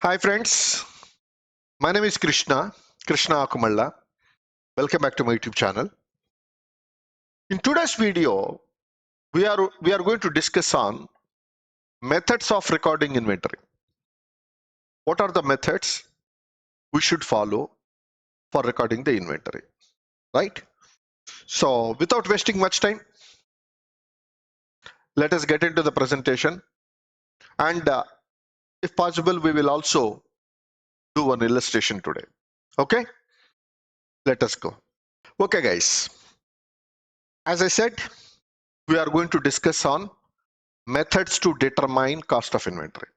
Hi friends, my name is Krishna Akumalla. Welcome back to my YouTube channel. In today's video, we are going to discuss on methods of recording inventory. What are the methods we should follow for recording the inventory, right? So without wasting much time, let us get into the presentation, and if possible, we will also do an illustration today. Okay, let us go. Okay guys, as I said, we are going to discuss on methods to determine cost of inventory.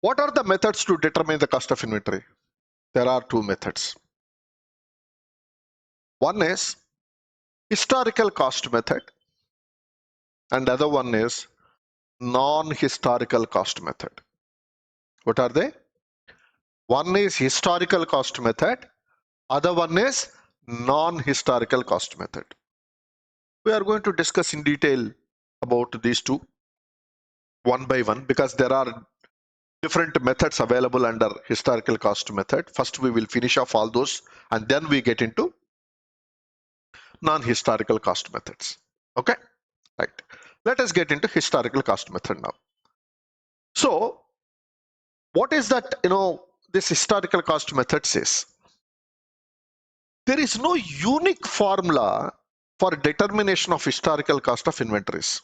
What are the methods to determine the cost of inventory? There are two methods. One is historical cost method and the other one is non-historical cost method. What are they? One is historical cost method, other one is non-historical cost method. We are going to discuss in detail about these two one by one because there are different methods available under historical cost method. First we will finish off all those and then we get into non-historical cost methods. Okay, right. Let us get into historical cost method now. So what is that, this historical cost method says? There is no unique formula for determination of historical cost of inventories.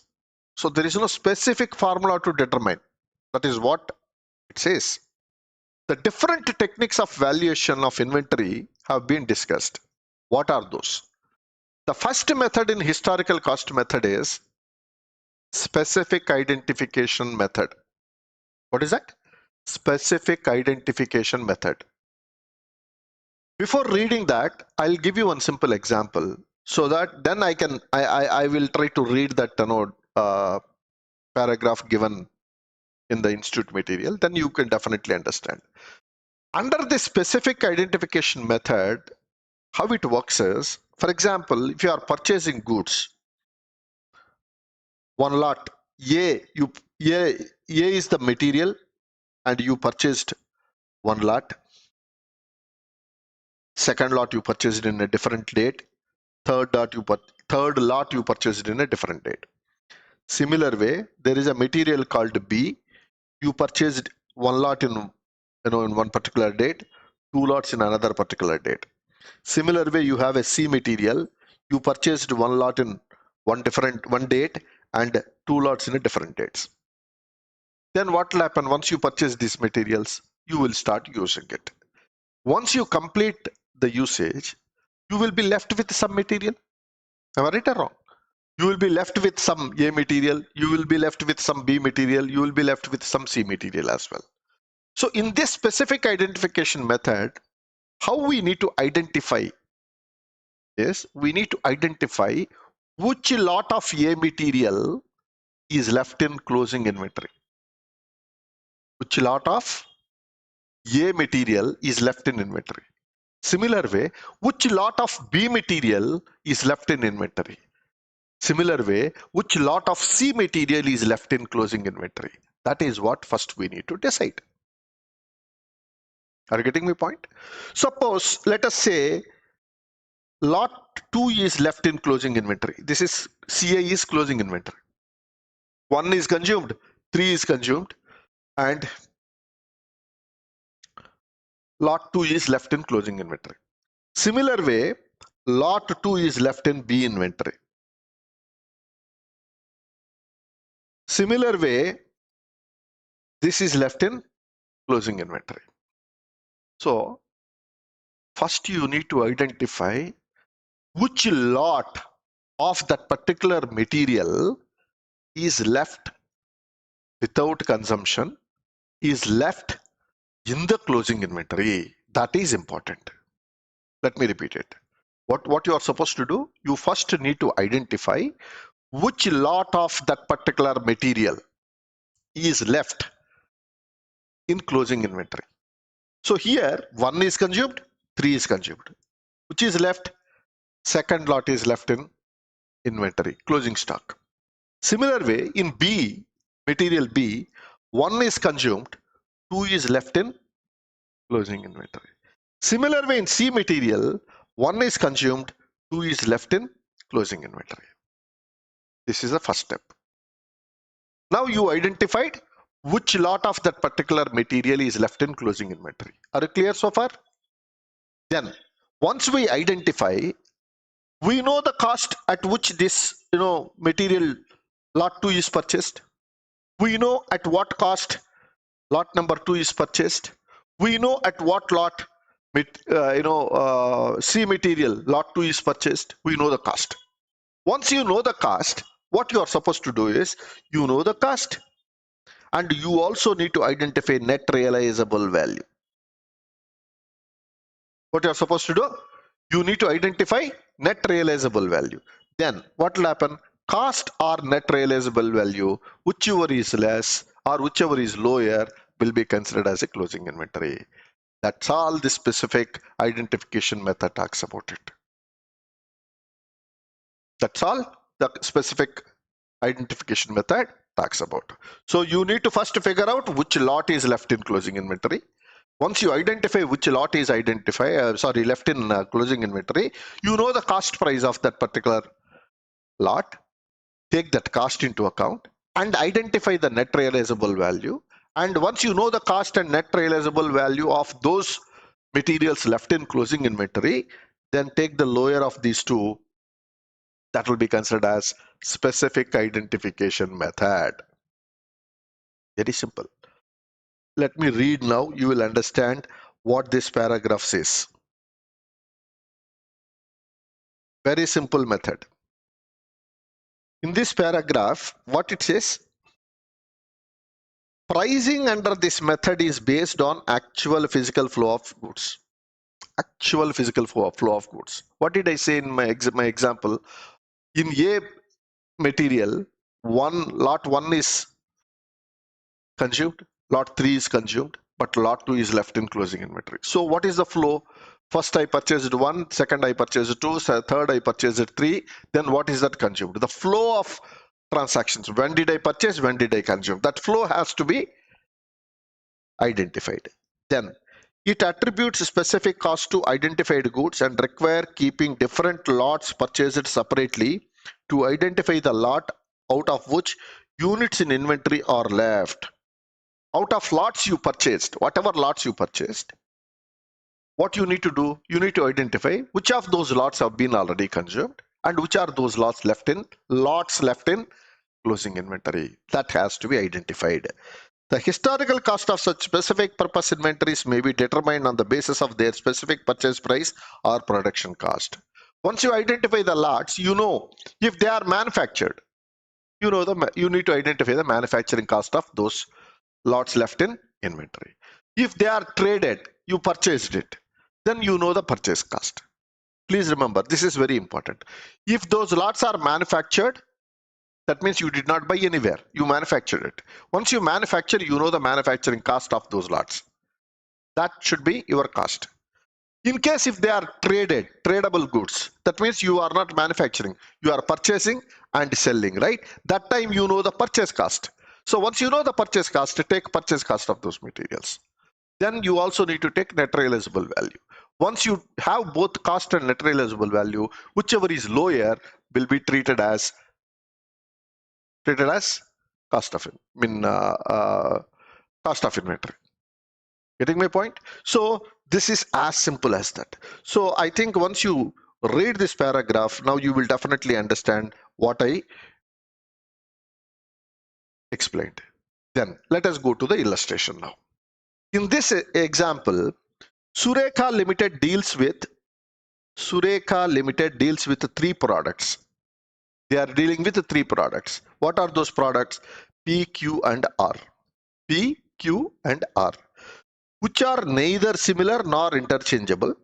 So there is no specific formula to determine. That is what it says. The different techniques of valuation of inventory have been discussed. What are those? The first method in historical cost method is specific identification method. What is that? Specific identification method. Before reading that, I'll give you one simple example so that then I will try to read that paragraph given in the institute material, then you can definitely understand. Under the specific identification method, how it works is, for example, if you are purchasing goods, one lot, A is the material and you purchased one lot. Second lot you purchased in a different date. Third lot you purchased in a different date. Similar way, there is a material called B. You purchased one lot in one particular date, two lots in another particular date. Similar way, you have a C material. You purchased one lot in one date and two lots in a different dates. Then what will happen once you purchase these materials? You will start using it. Once you complete the usage, you will be left with some material. Am I right or wrong? You will be left with some A material, you will be left with some B material, you will be left with some C material as well. So in this specific identification method, how we need to identify is, we need to identify which lot of A material is left in closing inventory. Which lot of A material is left in inventory. Similar way, which lot of B material is left in inventory. Similar way, which lot of C material is left in closing inventory. That is what first we need to decide. Are you getting my point? Suppose, let us say, lot 2 is left in closing inventory. This is CA is closing inventory. 1 is consumed, 3 is consumed, and lot 2 is left in closing inventory. Similar way, lot 2 is left in B inventory. Similar way, this is left in closing inventory. So first you need to identify which lot of that particular material is left without consumption, is left in the closing inventory. That is important. Let me repeat it. What you are supposed to do, you first need to identify which lot of that particular material is left in closing inventory. So here 1 is consumed, 3 is consumed. Which is left? Second lot is left in inventory, closing stock. Similar way, in B, material B, 1 is consumed, 2 is left in closing inventory. Similar way in C material, 1 is consumed, 2 is left in closing inventory. This is the first step. Now you identified which lot of that particular material is left in closing inventory. Are you clear so far? Then once we identify, we know the cost at which this material lot 2 is purchased. We know at what cost lot number 2 is purchased. We know at what lot C material lot 2 is purchased. We know the cost. Once you know the cost, what you are supposed to do is, you know the cost, and you also need to identify net realizable value. What you are supposed to do? You need to identify net realizable value. Then what will happen? Cost or net realizable value, whichever is less or whichever is lower, will be considered as a closing inventory. That's all the specific identification method talks about it. That's all the specific identification method talks about. So you need to first figure out which lot is left in closing inventory. Once you identify which lot is left in closing inventory, you know the cost price of that particular lot. Take that cost into account and identify the net realizable value. And once you know the cost and net realizable value of those materials left in closing inventory, then take the lower of these two. That will be considered as specific identification method. Very simple. Let me read now. You will understand what this paragraph says. Very simple method. In this paragraph, what it says, pricing under this method is based on actual physical flow of goods. Actual physical flow of goods. What did I say in my example? In A material, lot 1 is consumed, lot 3 is consumed, but lot 2 is left in closing inventory. So what is the flow? First I purchased 1, second I purchased 2, third I purchased 3, then what is that consumed? The flow of transactions. When did I purchase? When did I consume? That flow has to be identified. Then it attributes specific cost to identified goods and require keeping different lots purchased separately to identify the lot out of which units in inventory are left. Out of lots you purchased, whatever lots you purchased, what you need to do, you need to identify which of those lots have been already consumed and which are those lots left in closing inventory. That has to be identified. The historical cost of such specific purpose inventories may be determined on the basis of their specific purchase price or production cost. Once you identify the lots, you know if they are manufactured, you need to identify the manufacturing cost of those lots left in inventory. If they are traded, you purchased it, then you know the purchase cost. Please remember, this is very important. If those lots are manufactured, that means you did not buy anywhere. You manufactured it. Once you manufacture, you know the manufacturing cost of those lots. That should be your cost. In case if they are tradable goods, that means you are not manufacturing. You are purchasing and selling, right? That time you know the purchase cost. So once you know the purchase cost, take purchase cost of those materials. Then you also need to take net realizable value. Once you have both cost and net realizable value, whichever is lower will be treated as cost of inventory. Getting my point? So this is as simple as that. So I think once you read this paragraph, now you will definitely understand what I explained. Then let us go to the illustration now. In this example, Surekha Limited deals with 3 products. They are dealing with 3 products. What are those products? P, Q, and R. P, Q, and R, which are neither similar nor interchangeable.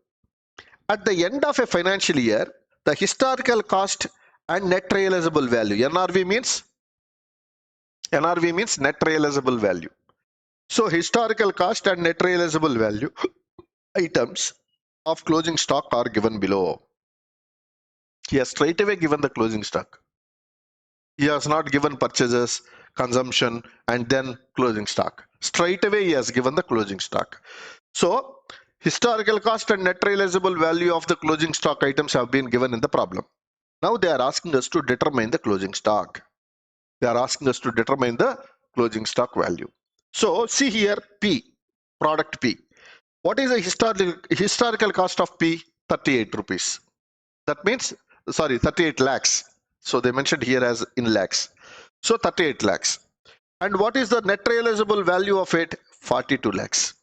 At the end of a financial year, the historical cost and net realizable value. NRV means net realizable value. So historical cost and net realizable value items of closing stock are given below. He has straight away given the closing stock. He has not given purchases, consumption, and then closing stock. Straight away he has given the closing stock. So historical cost and net realizable value of the closing stock items have been given in the problem. Now they are asking us to determine the closing stock. They are asking us to determine the closing stock value. So see here, P, product P. What is the historical cost of P? 38 rupees. That means, sorry, 38 lakhs. So they mentioned here as in lakhs. So 38 lakhs. And what is the net realizable value of it? 42 lakhs.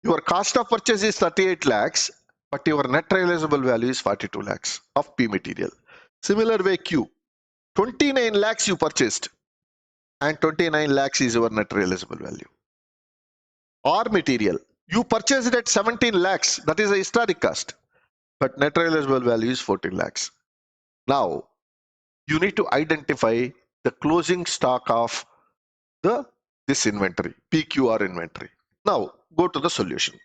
Your cost of purchase is 38 lakhs, but your net realizable value is 42 lakhs of P material. Similar way Q, 29 lakhs you purchased and 29 lakhs is your net realizable value. R material, you purchased at 17 lakhs, that is a historic cost, but net realizable value is 14 lakhs. Now, you need to identify the closing stock of this inventory, PQR inventory. Now, go to the solution.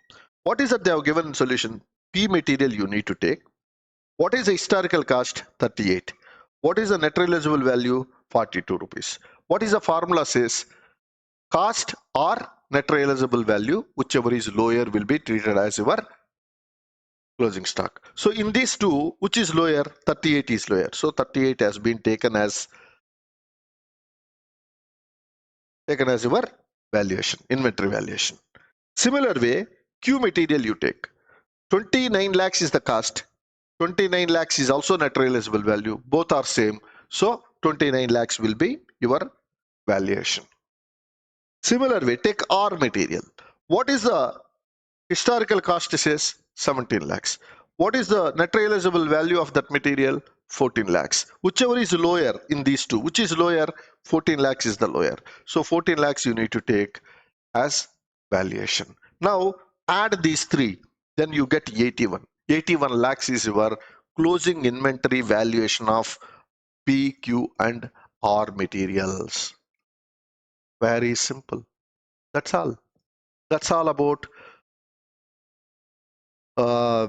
What is that they have given in solution? P material you need to take. What is the historical cost? 38. What is the net realizable value? 42 rupees. What is the formula says? Cost or net realizable value, whichever is lower will be treated as your closing stock. So in these two, which is lower? 38 is lower. So 38 has been taken as your valuation, inventory valuation. Similar way, Q material you take. 29 lakhs is the cost. 29 lakhs is also net realizable value. Both are same. So 29 lakhs will be your valuation. Similar way, take R material. What is the historical cost? Says 17 lakhs. What is the net realizable value of that material? 14 lakhs. Whichever is lower in these two, which is lower? 14 lakhs is the lower. So 14 lakhs you need to take as valuation. Now add these three, then you get 81. 81 lakhs is your closing inventory valuation of P, Q and R materials. Very simple. That's all. That's all about uh,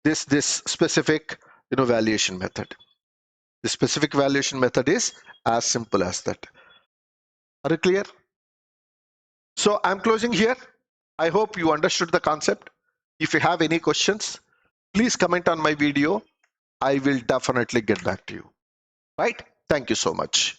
this specific valuation method. The specific valuation method is as simple as that. Are you clear? So I'm closing here. I hope you understood the concept. If you have any questions, please comment on my video. I will definitely get back to you. Right? Thank you so much.